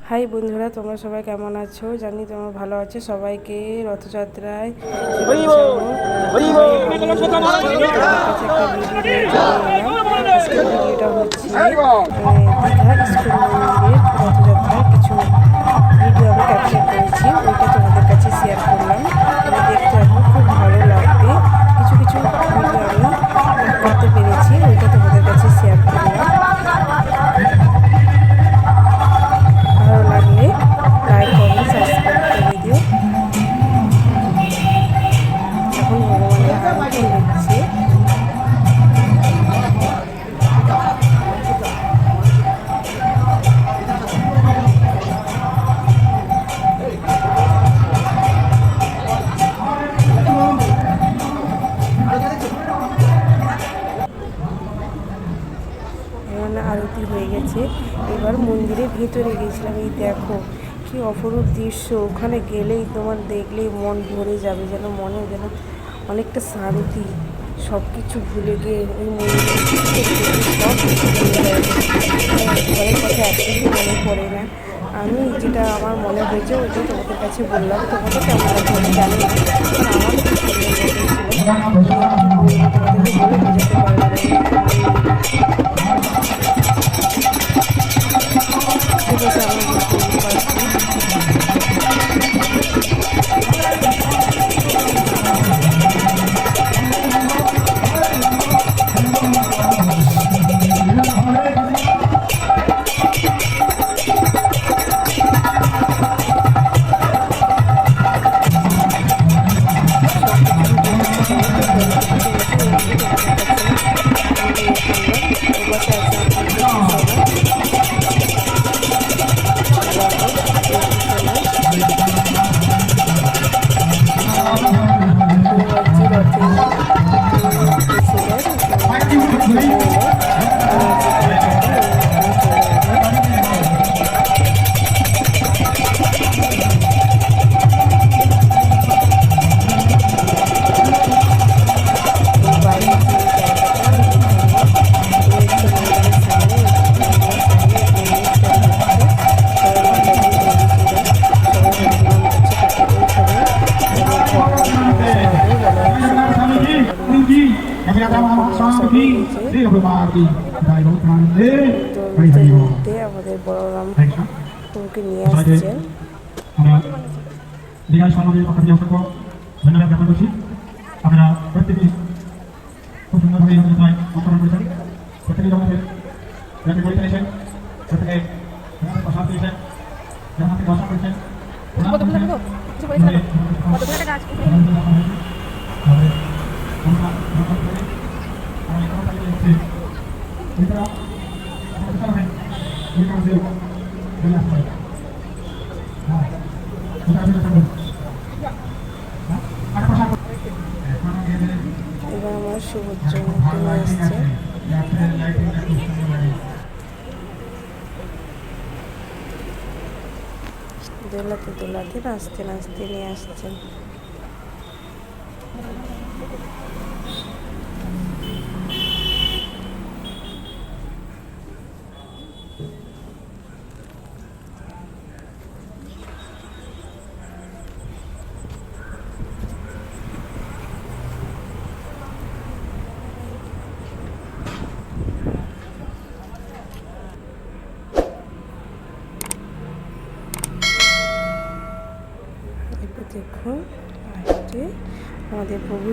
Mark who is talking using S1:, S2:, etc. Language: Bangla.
S1: হাই বন্ধুরা, তোমরা সবাই কেমন আছো? জানি তোমরা ভালো আছো। সবাইকে রথযাত্রায় ভিডিওটা হচ্ছে দীঘা ইস্কন মন্দিরের রথযাত্রার কিছু ভিডিও আমি ক্যাপচার করেছি, ওইটা তোমাদের কাছে শেয়ার করলাম। তুমি দেখতে পাবো, খুব ভালো লাগবে। কিছু কিছু ভিডিও আমি করতে পেরেছি, ওইটা তোমাদের কাছে শেয়ার করলাম। ভালো লাগলে লাইক কমেন্ট সাবস্ক্রাইব করে দিও। এখন ভগবানের আরতি হচ্ছে। আরতি হয়ে গেছে। এবার মন্দিরের ভেতরে গেছিলাম। এই দেখো কি অপরূপ দৃশ্য, ওখানে গেলেই তোমার দেখলেই মন ভরে যাবে, যেন মনে যেন অনেকটা শান্তি, সব কিছু ভুলে গিয়ে ওই মন্দিরে সব কিছু ভুলে যাবে। ঘরের কথা একদমই মনে পড়ে না। আমি যেটা আমার মনে হয়েছে ওইটা তোমাদের কাছে বললাম। তোমাদের কেমন লাগছে আমি জানি না, আমার খুব সুন্দর লেগেছিল। তোমাদেরকে বলে বোঝাতে পারবো না। ঠিক আছে, আমার আমাদের বড়রাম ঠাকুরকে নিয়ে আসছে।
S2: দীঘায় সমাজের পক্ষ থেকে অসংখ্য ধন্যবাদ জ্ঞাপন করছি। আপনারা প্রত্যেকে খুব সুন্দরভাবে অংশগ্রহণ করেছেন। প্রত্যেকে জগতের যাতে গড়ে ফেলেছেন, প্রত্যেকে প্রসাদ দিয়েছেন, যেমন আপনি দর্শন করেছেন।
S1: এবার আমার সুভদ্র নিয়ে আসছে। দোলাতে দোলাতে নাচতে নাচতে নিয়ে আসছেন। দেখুন আমাদের প্রভু